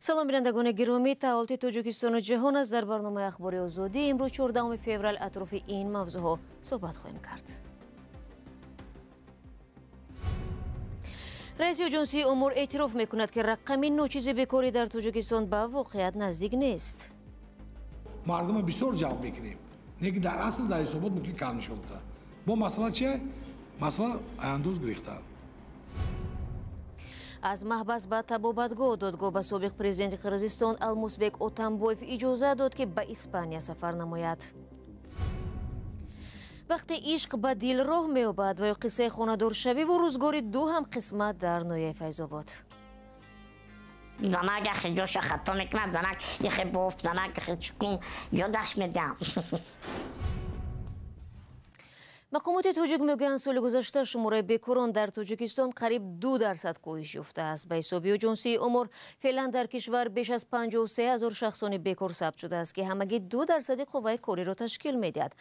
салом бинандагони гиромӣ, таҳолати Тоҷикистону ҷаҳон аст. Дар барномаи ахбори озодӣ имрӯз 14 феврал атрофи ин мавзӯъҳо суҳбат хоҳем кард. раиси оҷонсии умур эътироф мекунад, ки рақами ночизи бекорӣ дар Тоҷикистон ба воқеият наздик нест. мардума бисёр ҷалб мекунем, неки дар асл дар ҳисобот мумкин кам нишон буда. Бо масъала чие? Масъала аяндоз гирифтан. аз маҳбас ба табобатгоҳ додгоҳ ба собиқ президенти Қирғизистон Алмусбек Отамбоев иҷоза дод, ки ба Испания сафар намояд. вақте ишқ ба дил роҳ меёбад ва ё қиссаи хонадоршавиву рӯзгори ду ҳамқисмат дар ноҳияи Файзобод. Занак яхе ҷоша хато мекунад, занак яхе боф, занак яхе чукун ёдаш медиҳам. мақомоти тоҷик мегӯянд, соли гузашта шумораи бекорон дар Тоҷикистон қариб 2% коҳиш ёфтааст. ба ҳисоби оҷонсии умур феълан дар кишвар беш аз 53 000 шахсони бекор сабт шудааст, ки ҳамагӣ 2% қувваи кориро ташкил медиҳад.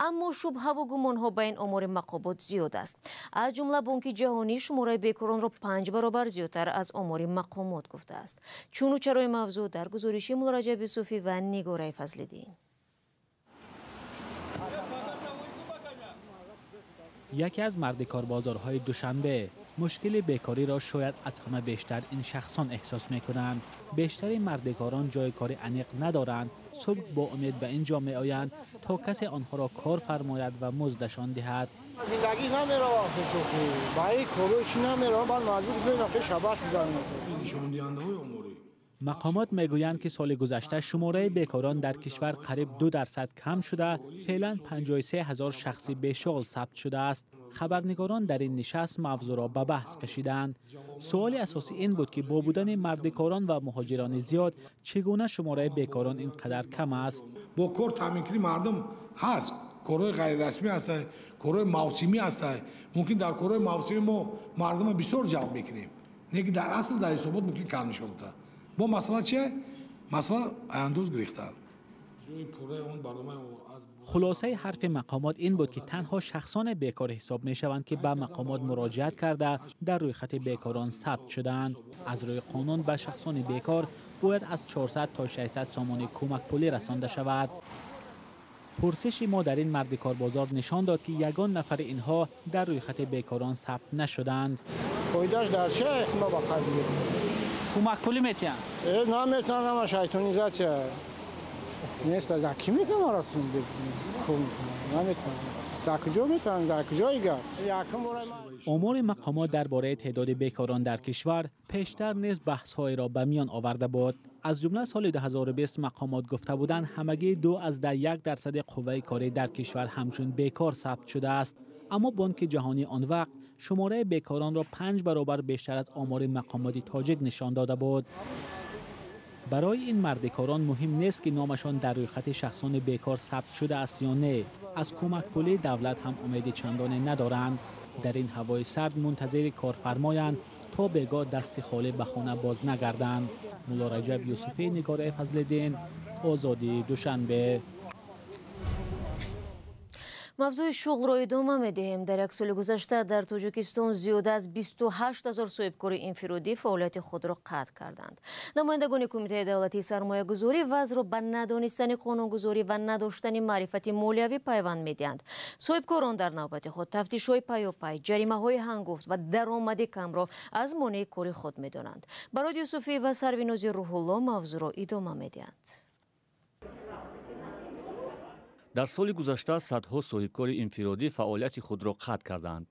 аммо шубҳаву гумонҳо ба ин омори мақомот зиёд аст. аз ҷумла Бонки ҷаҳонӣ шумораи бекоронро 5 баробар зиёдтар аз омори мақомот гуфтааст. чуну чарои мавзӯъ дар гузориши Муллораҷаб Юсуфӣ ва Нигораи Фазлиддин. یکی از مردکاربازارهای دوشنبه مشکل بیکاری را شاید از همه بیشتر این شخصان احساس می‌کنند. بیشتر مردکاران جای کار انیق ندارند. صبح با امید به اینجا می‌آیند تا کسی آنها را کار فرماید و مزدشان دهد. زندگی نمیره برای کارش نمیره، بعد مجبور بشیم که شباش بزنیم. نشان دهنده‌های اموری مقامات میگویند که سال گذشته شماره بیکاران در کشور قریب 2% کم شده، فعلا 53 000 شخصی بیشغل ثبت شده است. خبرنگاران در این نشست موضوع را به بحث کشیدند. سوال اساسی این بود که با بودن مردکاران و مهاجران زیاد چگونه شماره بیکاران اینقدر کم است. با کار تامین کردن مردم هست، کارهای غیر رسمی هست، کارهای موسمی هست. ممکن در کارهای موسمی ما مردم بسیار جلب میکنیم، نگه در اصل در حسابات ممکن کم نشون بده. با مسئله چیه؟ مسئله аяндоз گرفتن. خلاصه حرف مقامات این بود که تنها شخصان بیکار حساب می شوند که به مقامات مراجعت کرده در روی خط بیکاران ثبت شدند. از روی قانون به شخصان بیکار باید از 400 تا 600 سامانه کمک پولی رسانده شود. پرسش ما در این مردکار بازار نشان داد که یگان نفر اینها در روی خط بیکاران ثبت نشدند. فایده‌اش در چه؟ ما با خرید کمک پولی میتونن؟ نمیتونن، اما شیطانیزه نیست. در کی میتونن رسون بگیم؟ نمیتونن. در کجا میتونن؟ در کجا ایگه؟ امور مقامات درباره تعداد بیکاران در کشور پیشتر نیز بحث‌های را به میان آورده بود. از جمله سال 2020 مقامات گفته بودند همگی 2 از 1% قوه کاری در کشور همچون بیکار ثبت شده است. اما بانک جهانی آن وقت شماره بیکاران را 5 برابر بیشتر از آمار مقامات تاجیک نشان داده بود. برای این مردکاران مهم نیست که نامشان در روی خط شخصان بیکار ثبت شده است یا نه. از کمک پولی دولت هم امید چندانی ندارند. در این هوای سرد منتظر کارفرمایند تا بیگاه دست خالی به خانه باز نگردند. ملارجب یوسفی، نگاره فضل‌الدین، آزادی، دوشنبه. мавзӯи шуғлро идома медиҳем. дар як соли гузашта дар Тоҷикистон зиёда аз 28 000 соҳибкори инфиродӣ фаъолияти худро қатъ карданд. намояндагони Кумитаи давлатии сармоягузорӣ вазъро ба надонистани қонунгузорӣ ва надоштани маърифати молиявӣ пайванд медиҳанд. соҳибкорон дар навбати худ тафтишҳои паёпай, ҷаримаҳои ҳангуфт ва даромади камро аз монеи кори худ медонанд. Барод Юсуфӣ ва Сарвинози Рӯҳулло мавзӯъро идома медиҳанд. дар соли гузашта садҳо соҳибкори инфиродӣ фаъолияти худро қатъ карданд.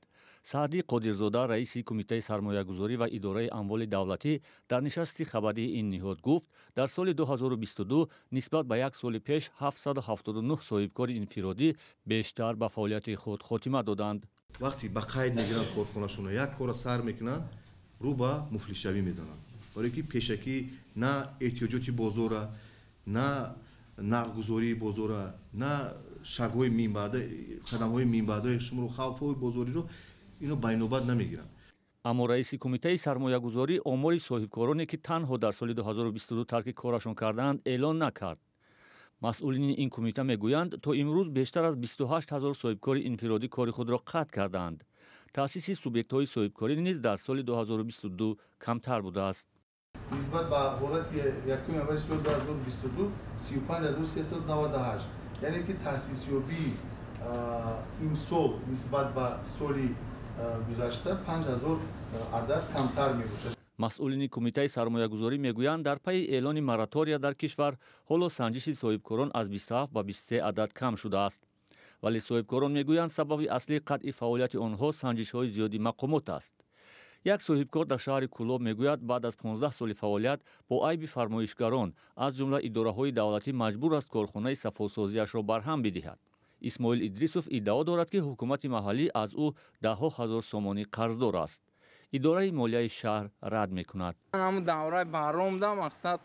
Саъдӣ Қодирзода, раиси Кумитаи сармоягузорӣ ва идораи амволи давлатӣ дар нишасти хабарии ин ниҳод гуфт, дар соли 2022 нисбат ба як соли пеш 779 соҳибкори инфиродӣ бештар ба фаъолияти худ хотима доданд. вақти ба қайд мегиранд корхонашона, як кора сар мекунанд, рӯ ба муфлисшавӣ мезананд. барое ки пешакӣ на эҳтиёҷоти бозора, на нақдгузории бозора, на шагҳои минбаъда, қадамҳои минбаъдаи шумро, хавфҳои бозориро ино байнобат намегиранд. аммо раиси Кумитаи сармоягузорӣ омори соҳибкороне ки танҳо дар соли 2022 тарки корашон карданд эълон накард. масъулини ин кумита мегӯянд, то имрӯз бештар аз 28 000 соҳибкори инфиродӣ кори худро қатъ карданд. таъсиси субъектҳои соҳибкорӣ низ дар соли 2022 камтар будааст. نسبت به حالت یکم اول سال 2022 35398 یعنی که تأسیس یابی این سال نسبت به سالی گذشته 5000 عدد کمتر می باشد. масъулини кумитаи сармоягузорӣ мегӯянд дар пайи эълони моратория дар кишвар ҳоло санҷиши соҳибкорон аз 27 ба 23 адад кам шудааст. вале соҳибкорон мегӯянд сабаби аслии қатъи фаъолияти онҳо санҷишҳои зиёди мақомот аст. як соҳибкор дар шаҳри Кӯлоб мегӯяд баъд аз 15 соли фаъолият бо айби фармоишгарон аз ҷумла идораҳои давлатӣ маҷбур аст корхонаи сафосозиашро барҳам бидиҳад. исмоил идрисов иддао дорад ки ҳукумати маҳаллӣ аз ӯ даҳҳо ҳазор сомонӣ қарздор аст. идораи молияи шаҳр рад мекунад. ҳамун давраи баромда мақсад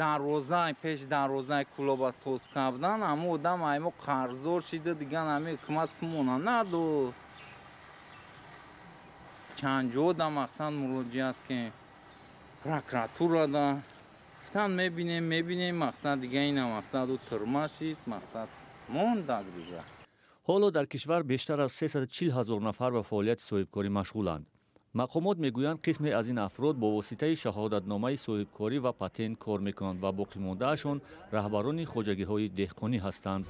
дарвозаи пеш дарвозаи Кӯлоба соз кардан ҳамун одам аймо қарздор шида дигар ҳамин ҳукумат сумона наду чанд ҷода мақсад муроҷиат ки прокуратурада гуфтан мебинем мақсад дигар ина мақсад ӯ тирма шид мақсад мондак дигар. ҳоло дар кишвар бештар аз 340 000 нафар ба фаъолияти соҳибкорӣ машғуланд. мақомот мегӯянд қисме аз ин афрод бо воситаи шаҳодатномаи соҳибкорӣ ва патент кор мекунанд ва боқимондаашон раҳбарони хоҷагиҳои деҳқонӣ ҳастанд.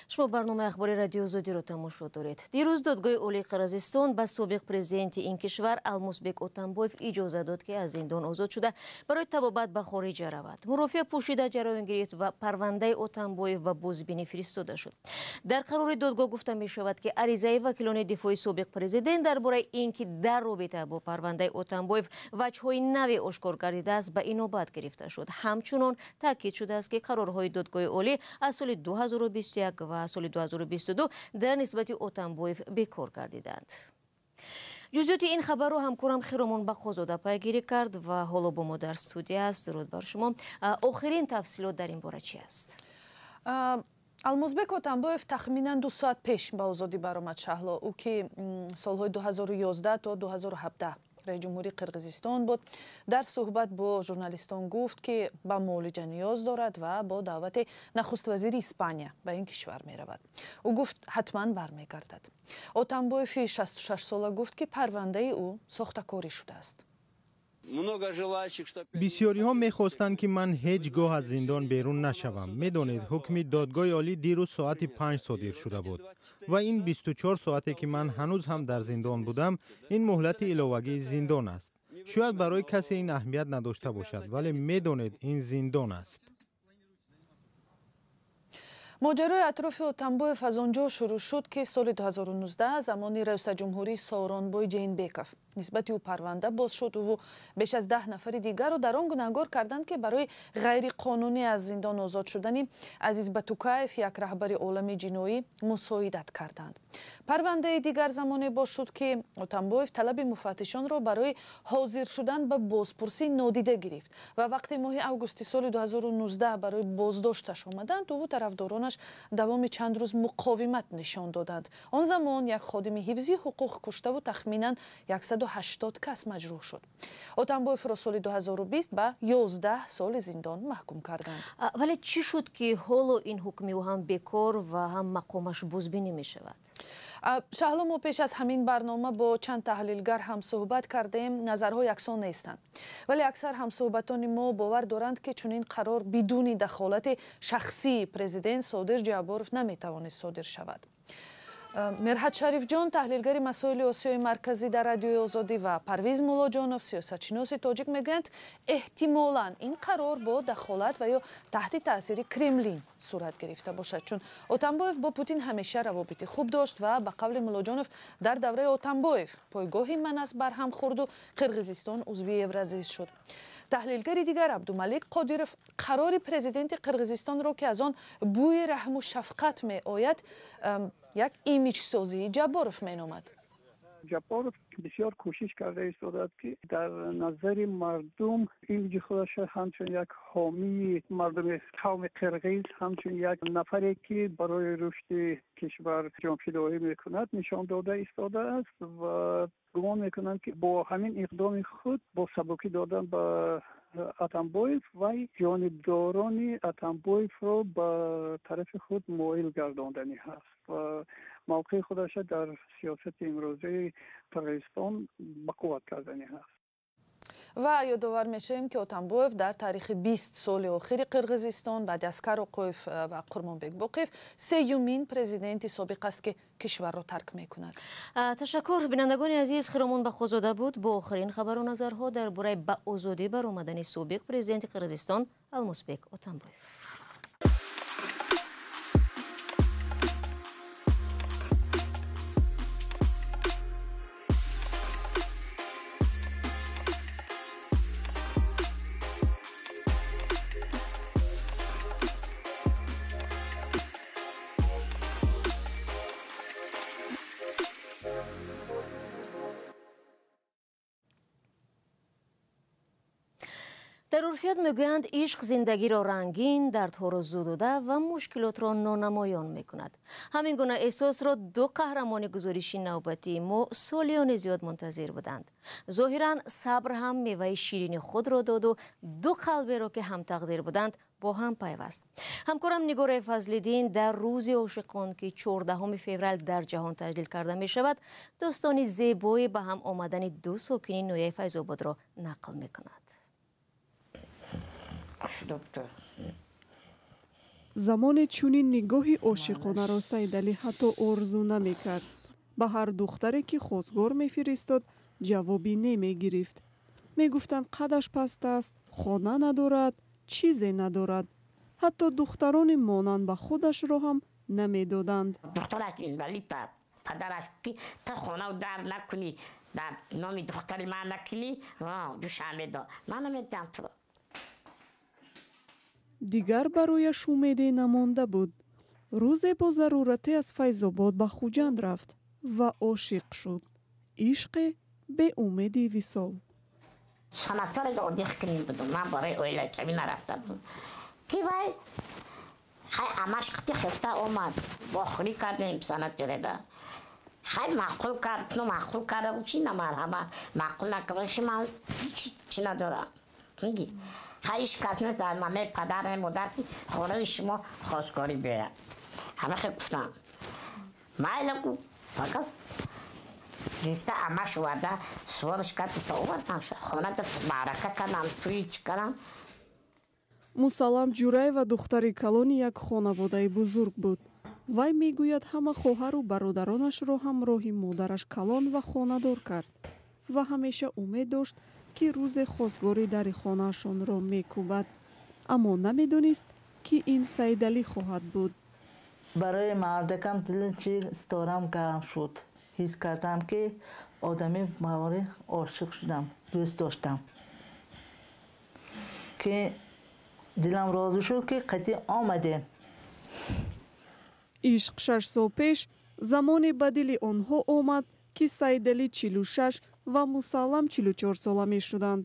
шумо барномаи ахбори радиои озодиро тамошо доред. дирӯз додгоҳи олии қирғизистон ба собиқ президенти ин кишвар Алмузбек Отамбоев иҷоза дод ки аз зиндон озод шуда барои табобат ба хориҷа равад. мурофиа пӯшида ҷараён гирифт ва парвандаи Отамбоев ба бозбинӣ фиристода шуд. дар қарори додгоҳ гуфта мешавад ки аризаи вакилони дифои собиқ президент дар бораи ин ки дар робита бо парвандаи Отамбоев ваҷҳои наве ошкор гардидааст ба инобат гирифта шуд. ҳамчунон таъкид шудааст ки қарорҳои додгоҳи олӣ аз соли 2021 ва соли 2022 дар нисбати Отамбоев бекор гардиданд. ҷузъиёти ин хабарро ҳамкорам Хиромон Бақозода пайгирӣ кард ва ҳоло бо мо дар студия аст. дуруд бар шумо. охирин тафсилот дар ин бора чи аст? Алмузбек Отамбоев тахминан 2 соат пеш ба озодӣ баромад шаҳло. ӯ ки солҳои 2011 то 2017 раиси ҷумҳурии Қирғизистон буд. дар суҳбат бо журналистон гуфт ки ба муолиҷа ниёз дорад ва бо даъвати нахуствазири Испания ба ин кишвар меравад. ӯ гуфт ҳатман бармегардад. Отамбоеви 66 сола гуфт ки парвандаи ӯ сохтакорӣ шудааст. бисёриҳо мехостанд ки ман ҳеҷ гоҳ аз зиндон берун нашавам. медонед ҳукми додгоҳи олӣ дирӯз соати 5 содир шуда буд ва ин 24 соате ки ман ҳанӯз ҳам дар зиндон будам, ин муҳлати иловагии зиндон аст. шояд барои касе ин аҳамият надошта бошад, вале медонед ин зиндон аст. моҷарои атрофи Отамбоев аз он ҷо шурӯъ шуд ки соли 2019 замони раисаҷумҳурии Сооронбой Ҷейнбеков нисбати ӯ парванда боз шуд. ӯ беш аз 10 нафари дигарро дар он гунаҳгор карданд ки барои ғайриқонунӣ аз зиндон озод шудани Азиз Батукаев, як раҳбари олами ҷиноӣ, мусоидат карданд. парвандаи дигар замоне боз шуд ки Отамбоев талаби муфаттишонро барои ҳозир шудан ба бозпурсӣ нодида гирифт ва вақте моҳи августи соли 2019 барои боздошташ омаданд, ӯ тарафдоронаш давоми чанд рӯз муқовимат нишон доданд. он замон як ходими ҳифзи ҳуқуқ куштаву тахминан 180 кас маҷрӯҳ шуд. Отамбоевро соли 2020 ба 11 соли зиндон маҳкум карданд. вале чӣ шуд ки ҳоло ин ҳукми ӯ ҳам бекор ва ҳам мақомаш бозбинӣ мешавад? шаҳло мо пеш аз ҳамин барнома бо чанд таҳлилгар ҳам суҳбат кардаем. назарҳо яксон нестанд, вале аксар ҳамсуҳбатони мо бовар доранд ки чунин қарор бидуни дахолати шахсии президент Содир Ҷабборов наметавонист содир шавад. Мерҳат Шарифҷон, таҳлилгари масоили Осиёи марказӣ дар радиои Озодӣ ва Парвиз Муллоҷонов, сиёсатшиноси тоҷик мегӯянд, эҳтимолан ин қарор бо дахолат ва ё таҳти таъсири Кремлин сурат гирифта бошад, чун Отамбоев бо Путин ҳамеша равобити хуб дошт ва ба қавли Муллоҷонов дар давраи Отамбоев пойгоҳи Манас барҳам хурду Қирғизистон узви Евразис шуд. таҳлилгари дигар Абдумалик Қодиров қарори президенти Қирғизистонро ки аз он бӯи раҳму шафқат меояд, як имиҷсозии Ҷабборов меномад. ҷабборов бисёр кӯшиш карда истодад ки дар назари мардум имиҷи худаш ҳамчун як ҳомии мардуми қавми қирғиз, ҳамчун як нафаре ки барои рушди кишвар ҷонфидоӣ мекунад нишон дода истодааст ва гумон мекунанд ки бо ҳамин иқдоми худ бо сабукӣ додан ба атамбоев вай ҷонибдорони атамбоевро ба тарафи худ моил гардондани ҳаст ва мавқеи худашро дар сиёсати имрӯзаи Қирғизистон ба қувват кардани ҳаст. ва ёдовар мешавем ки Атамбоев дар таърихи 20 соли охири Қирғизистон баъди аз Кароқоев ва Қурмонбек Боқиев сеюмин президенти собиқ аст ки кишварро тарк мекунад. ташаккур. бинандагони азиз, Хиромон Бахозода буд бо охирин хабару назарҳо дар бораи ба озодӣ баромадани собиқ президенти Қирғизистон Алмазбек Атамбоев. дар урфият мегӯянд ишқ зиндагиро рангин, дардҳоро зудода ва мушкилотро нонамоён мекунад. ҳамин гуна эҳсосро ду қаҳрамони гузориши навбатии мо солиёни зиёд мунтазир буданд. зоҳиран сабр ҳам меваи ширини худро доду ду қалберо ки ҳамтақдир буданд бо ҳам пайваст. ҳамкорам Нигораи Фазлиддин дар рӯзи ошиқон ки 14 феврал дар ҷаҳон таҷлил карда мешавад, достони зебои ба ҳам омадани ду сокини ноҳияи Файзободро нақл мекунад. замоне чунин нигоҳи ошиқонаро Саидалӣ ҳатто орзу намекард. ба ҳар духтаре ки хостгор мефиристод ҷавоби немегирифт. мегуфтанд қадаш паст аст, хона надорад, чизе надорад. ҳатто духтарони монанд ба худашро ҳам намедоданд. духтараш инвалид аст, падараш ки та хона дар накунӣ, дар номи духтари ман накунӣ, душам медод. ман намедиҳам туро. дигар барояш умеде намонда буд. рӯзе бо заруратӣ аз Файзобод ба Хуҷанд рафт ва ошиқ шуд. ишқе бе умеди висол. санаторида оддих куним будум, ман барои оилачавӣ нарафта будум. Ки вай хай амаш хити хеста омад. Охирӣ кардем санаторида. Хай маъқул кард, ну маъқул карда чи намар ҳама маъқул накард, ман чи надорам. Миги хай иш кас незад, маме падар модар ки хонаи шумо хостгорӣ биёяд. ҳама хел гуфтам. Майла гуфт, фақат гирифта амаш оварда сувориш кард, та овардам хонада маърака кардам, туи чӣ кардам. Мусаллам Ҷураева духтари калони як хонаводаи бузург буд. вай мегӯяд ҳама хоҳару бародаронашро ҳамроҳи модараш калон ва хонадор кард ва ҳамеша умед дошт ки рӯзе хостгорӣ дари хонаашонро мекӯбад. аммо намедонист ки ин Саидалӣ хоҳад буд. барои мардакам дили чӣ сторам гарм шуд. ҳис кардам ки одами баворӣ ошиқ шудам, дӯст доштам. ки дилам розӣ шуд ки қати омадем. ишқ 6 сол пеш замоне ба дили онҳо омад ки Саидалӣ 46 ва Мусаллам 44 сола мешуданд.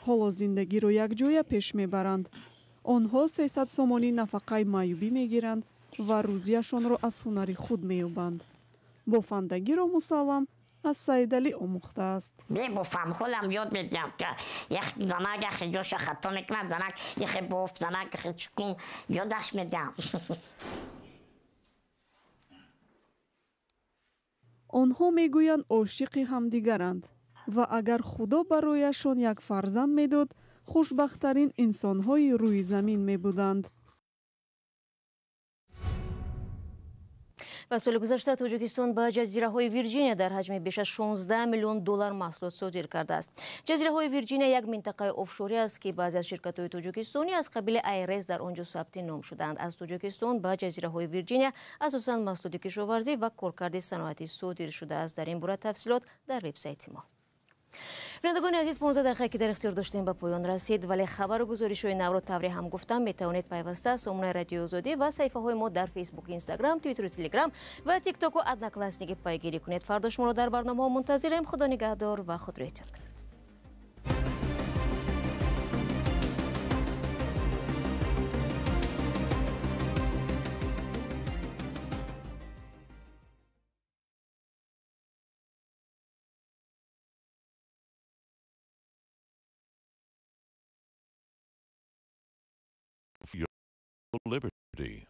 ҳоло зиндагиро якҷоя пеш мебаранд. онҳо 300 сомонӣ нафақаи маъюбӣ мегиранд ва рӯзияшонро аз ҳунари худ меёбанд. бофандагиро Мусаллам аз Саидалӣ омӯхтааст. мебофам, холам ёд медиҳам ки занак яхе ҷоша хато мекунад, занак яхе боф, занак яхе чукун, ёдаш медиҳам. онҳо мегӯянд ошиқи ҳамдигаранд ва агар худо барояшон як фарзанд медод, хушбахттарин инсонҳои рӯи замин мебуданд. ва соли гузашта Тоҷикистон ба ҷазираҳои Вирҷиния дар ҳаҷми беш аз $16 миллион маҳсулот содир кардааст. ҷазираҳои Вирҷиния як минтақаи офшорӣ аст ки баъзе аз ширкатҳои тоҷикистонӣ аз қабили IRS дар он ҷо сабти ном шуданд. аз Тоҷикистон ба ҷазираҳои Вирҷиния асосан маҳсулоти кишоварзӣ ва коркарди саноатӣ содир шудааст. дар ин бора тафсилот дар вебсайти мо. бинандагони азиз, 15 дақиқа ки дар ихтиёр доштем ба поён расид, вале хабару гузоришҳои навро тавре ҳам гуфтам метавонед пайваста сомонаи радиои Озодӣ ва саҳифаҳои мо дар Facebook, Instagram, Twitter, Telegram ва TikTok-у Одноклассники пайгирӣ кунед. фардо шуморо дар барномаҳо мунтазирем. худо нигаҳдор ва худро эҳтиёт кунед. your liberty.